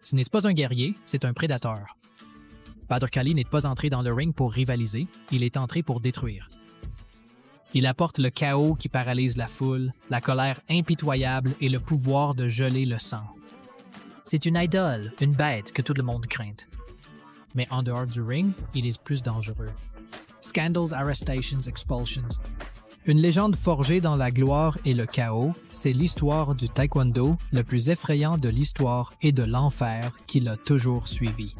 Ce n'est pas un guerrier, c'est un prédateur. Bader Kali n'est pas entré dans le ring pour rivaliser, il est entré pour détruire. Il apporte le chaos qui paralyse la foule, la colère impitoyable et le pouvoir de geler le sang. C'est une idole, une bête que tout le monde craint. Mais en dehors du ring, il est plus dangereux. Scandals, arrestations, expulsions. Une légende forgée dans la gloire et le chaos, c'est l'histoire du taekwondo le plus effrayant de l'histoire et de l'enfer qui l'a toujours suivi.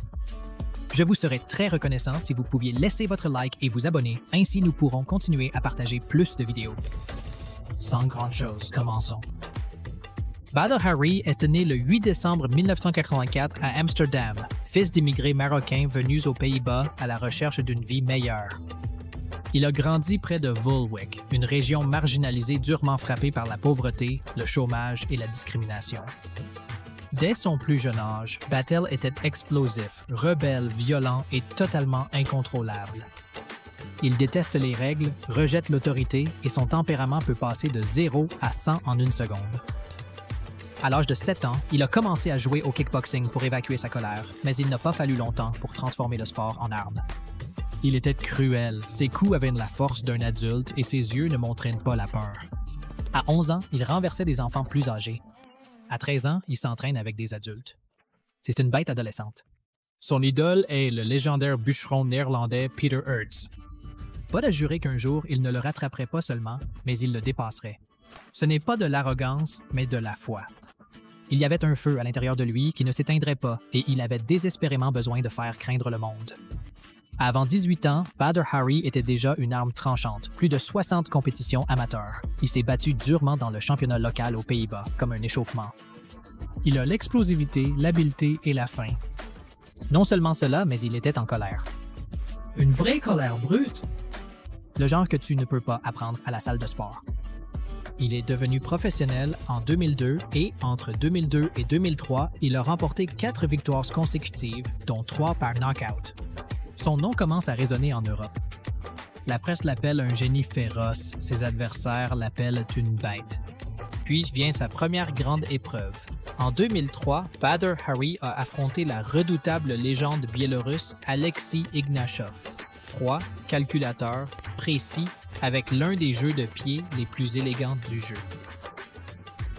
Je vous serais très reconnaissant si vous pouviez laisser votre like et vous abonner, ainsi nous pourrons continuer à partager plus de vidéos. Sans grande chose, commençons. Bader Hari est né le 8 décembre 1984 à Amsterdam, fils d'immigrés marocains venus aux Pays-Bas à la recherche d'une vie meilleure. Il a grandi près de Volwijk, une région marginalisée durement frappée par la pauvreté, le chômage et la discrimination. Dès son plus jeune âge, Batel était explosif, rebelle, violent et totalement incontrôlable. Il déteste les règles, rejette l'autorité et son tempérament peut passer de 0 à 100 en une seconde. À l'âge de 7 ans, il a commencé à jouer au kickboxing pour évacuer sa colère, mais il n'a pas fallu longtemps pour transformer le sport en arme. Il était cruel, ses coups avaient la force d'un adulte et ses yeux ne montraient pas la peur. À 11 ans, il renversait des enfants plus âgés. À 13 ans, il s'entraîne avec des adultes. C'est une bête adolescente. Son idole est le légendaire bûcheron néerlandais Peter Aerts. Pas à jurer qu'un jour, il ne le rattraperait pas seulement, mais il le dépasserait. Ce n'est pas de l'arrogance, mais de la foi. Il y avait un feu à l'intérieur de lui qui ne s'éteindrait pas et il avait désespérément besoin de faire craindre le monde. Avant 18 ans, Bader Hari était déjà une arme tranchante, plus de 60 compétitions amateurs. Il s'est battu durement dans le championnat local aux Pays-Bas, comme un échauffement. Il a l'explosivité, l'habileté et la faim. Non seulement cela, mais il était en colère. Une vraie colère brute! Le genre que tu ne peux pas apprendre à la salle de sport. Il est devenu professionnel en 2002 et, entre 2002 et 2003, il a remporté 4 victoires consécutives, dont 3 par knockout. Son nom commence à résonner en Europe. La presse l'appelle un génie féroce, ses adversaires l'appellent une bête. Puis vient sa première grande épreuve. En 2003, Bader Hari a affronté la redoutable légende biélorusse Alexei Ignachov. Froid, calculateur, précis, avec l'un des jeux de pied les plus élégants du jeu.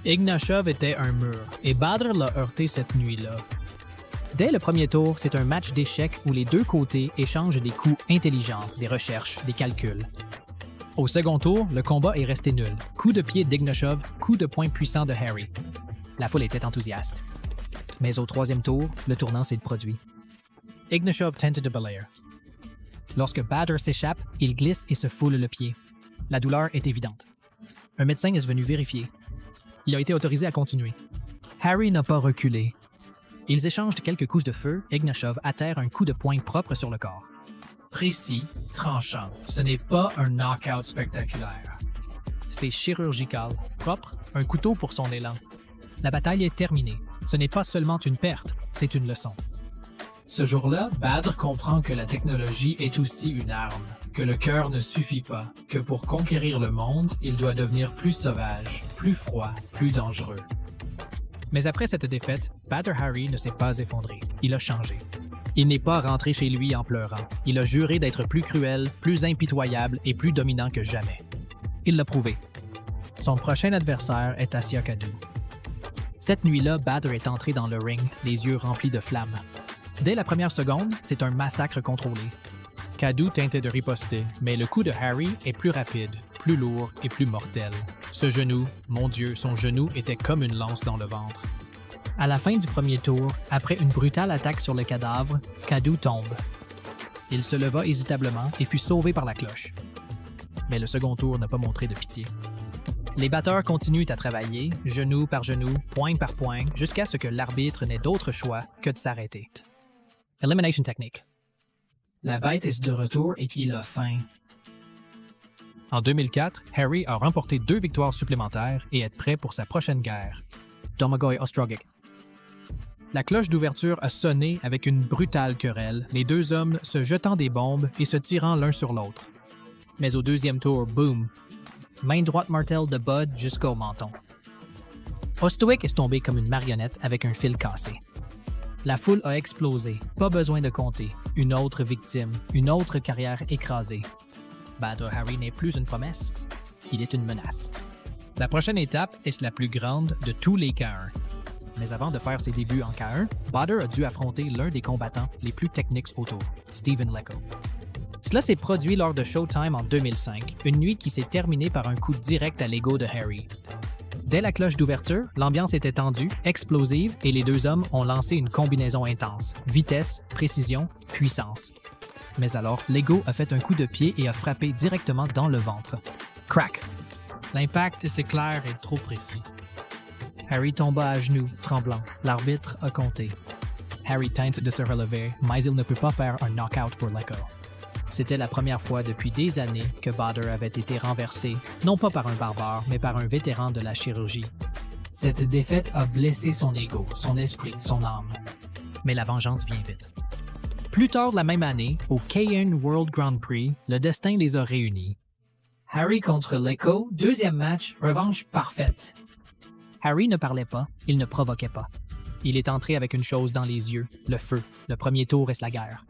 Ignachov était un mur, et Bader l'a heurté cette nuit-là. Dès le premier tour, c'est un match d'échecs où les deux côtés échangent des coups intelligents, des recherches, des calculs. Au second tour, le combat est resté nul. Coup de pied d'Ignachov, coup de poing puissant de Hari. La foule était enthousiaste. Mais au troisième tour, le tournant s'est produit. Ignachov tente de belayer. Lorsque Bader s'échappe, il glisse et se foule le pied. La douleur est évidente. Un médecin est venu vérifier. Il a été autorisé à continuer. Hari n'a pas reculé. Ils échangent quelques coups de feu, Ignachov atterre un coup de poing propre sur le corps. Précis, tranchant, ce n'est pas un knockout spectaculaire. C'est chirurgical, propre, un couteau pour son élan. La bataille est terminée. Ce n'est pas seulement une perte, c'est une leçon. Ce jour-là, Bader comprend que la technologie est aussi une arme, que le cœur ne suffit pas, que pour conquérir le monde, il doit devenir plus sauvage, plus froid, plus dangereux. Mais après cette défaite, Bader Hari ne s'est pas effondré. Il a changé. Il n'est pas rentré chez lui en pleurant. Il a juré d'être plus cruel, plus impitoyable et plus dominant que jamais. Il l'a prouvé. Son prochain adversaire est Asia Kaddu. Cette nuit-là, Bader est entré dans le ring, les yeux remplis de flammes. Dès la première seconde, c'est un massacre contrôlé. Kaddu tentait de riposter, mais le coup de Hari est plus rapide, plus lourd et plus mortel. Ce genou, mon Dieu, son genou était comme une lance dans le ventre. À la fin du premier tour, après une brutale attaque sur le cadavre, Kaddu tombe. Il se leva hésitablement et fut sauvé par la cloche. Mais le second tour n'a pas montré de pitié. Les batteurs continuent à travailler, genou par genou, point par point, jusqu'à ce que l'arbitre n'ait d'autre choix que de s'arrêter. Elimination technique. La bête est de retour et il a faim. En 2004, Hari a remporté 2 victoires supplémentaires et est prêt pour sa prochaine guerre. Domagoj Ostrogic. La cloche d'ouverture a sonné avec une brutale querelle, les deux hommes se jetant des bombes et se tirant l'un sur l'autre. Mais au deuxième tour, boum! Main droite martèle de Bud jusqu'au menton. Ostrogic est tombé comme une marionnette avec un fil cassé. La foule a explosé, pas besoin de compter. Une autre victime, une autre carrière écrasée. Battre Harry n'est plus une promesse, il est une menace. La prochaine étape est la plus grande de tous les K1. Mais avant de faire ses débuts en K1, Bader a dû affronter l'un des combattants les plus techniques autour, Stephen Lecco. Cela s'est produit lors de Showtime en 2005, une nuit qui s'est terminée par un coup direct à l'ego de Harry. Dès la cloche d'ouverture, l'ambiance était tendue, explosive et les deux hommes ont lancé une combinaison intense, vitesse, précision, puissance. Mais alors, l'ego a fait un coup de pied et a frappé directement dans le ventre. Crack! L'impact, c'est clair et trop précis. Harry tomba à genoux, tremblant. L'arbitre a compté. Harry tente de se relever, mais il ne peut pas faire un knockout pour Lecco. C'était la première fois depuis des années que Bader avait été renversé, non pas par un barbare, mais par un vétéran de la chirurgie. Cette défaite a blessé son ego, son esprit, son âme. Mais la vengeance vient vite. Plus tard la même année, au K1 World Grand Prix, le destin les a réunis. Harry contre Lecco, deuxième match, revanche parfaite. Harry ne parlait pas, il ne provoquait pas. Il est entré avec une chose dans les yeux, le feu. Le premier tour reste la guerre.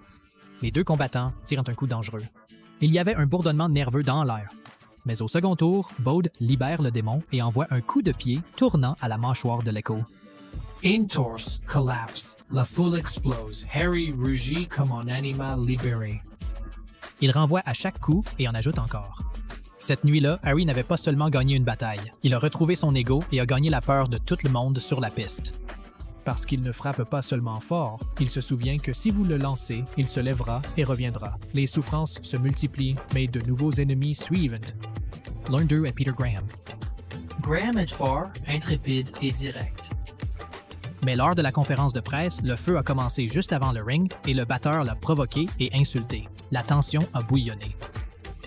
Les deux combattants tirent un coup dangereux. Il y avait un bourdonnement nerveux dans l'air. Mais au second tour, Bode libère le démon et envoie un coup de pied tournant à la mâchoire de Lecco. Intorse, collapse, la foule explose, Harry rugit comme un animal libéré. Il renvoie à chaque coup et en ajoute encore. Cette nuit-là, Harry n'avait pas seulement gagné une bataille, il a retrouvé son ego et a gagné la peur de tout le monde sur la piste. Parce qu'il ne frappe pas seulement fort, il se souvient que si vous le lancez, il se lèvera et reviendra. Les souffrances se multiplient, mais de nouveaux ennemis suivent. L'un d'eux est Peter Graham. Graham est fort, intrépide et direct. Mais lors de la conférence de presse, le feu a commencé juste avant le ring et le batteur l'a provoqué et insulté. La tension a bouillonné.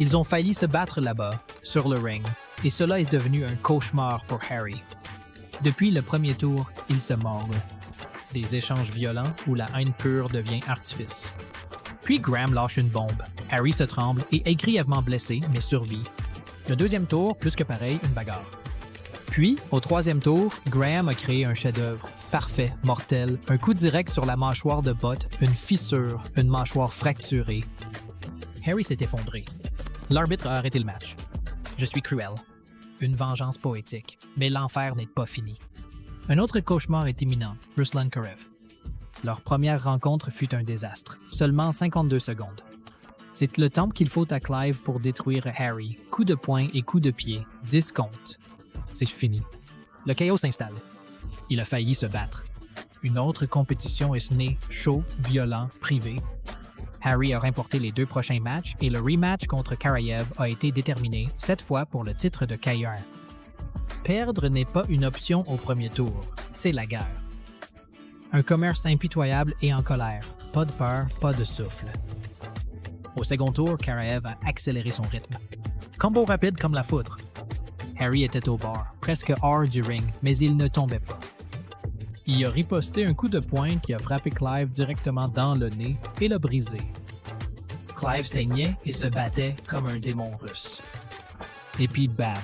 Ils ont failli se battre là-bas, sur le ring, et cela est devenu un cauchemar pour Harry. Depuis le premier tour, ils se mordent. Des échanges violents où la haine pure devient artifice. Puis Graham lâche une bombe. Harry se tremble et est grièvement blessé, mais survit. Le deuxième tour, plus que pareil, une bagarre. Puis, au troisième tour, Graham a créé un chef-d'œuvre. Parfait, mortel, un coup direct sur la mâchoire de Butt, une fissure, une mâchoire fracturée. Harry s'est effondré. L'arbitre a arrêté le match. Je suis cruel. Une vengeance poétique, mais l'enfer n'est pas fini. Un autre cauchemar est imminent, Ruslan Karev. Leur première rencontre fut un désastre, seulement 52 secondes. C'est le temps qu'il faut à Clive pour détruire Harry, coup de poing et coup de pied, 10 comptes. C'est fini. Le chaos s'installe. Il a failli se battre. Une autre compétition est née, chaud, violent, privé. Harry a remporté les deux prochains matchs et le rematch contre Karayev a été déterminé, cette fois pour le titre de K1. Perdre n'est pas une option au premier tour, c'est la guerre. Un commerce impitoyable et en colère, pas de peur, pas de souffle. Au second tour, Karayev a accéléré son rythme. Combo rapide comme la foudre. Harry était au bord, presque hors du ring, mais il ne tombait pas. Il a riposté un coup de poing qui a frappé Clive directement dans le nez et l'a brisé. Clive saignait et se battait comme un démon russe. Et puis bam!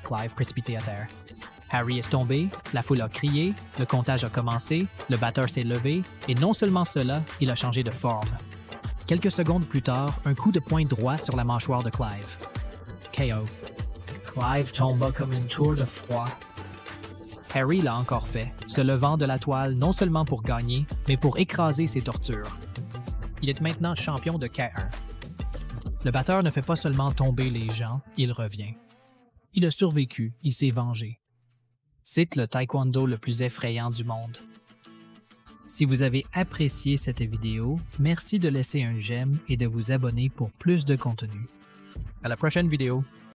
Clive précipité à terre. Harry est tombé, la foule a crié, le comptage a commencé, le batteur s'est levé, et non seulement cela, il a changé de forme. Quelques secondes plus tard, un coup de poing droit sur la mâchoire de Clive. KO. Clive tomba comme une tour de froid. Harry l'a encore fait, se levant de la toile non seulement pour gagner, mais pour écraser ses tortures. Il est maintenant champion de K1. Le batteur ne fait pas seulement tomber les gens, il revient. Il a survécu, il s'est vengé. C'est le taekwondo le plus effrayant du monde. Si vous avez apprécié cette vidéo, merci de laisser un j'aime et de vous abonner pour plus de contenu. À la prochaine vidéo!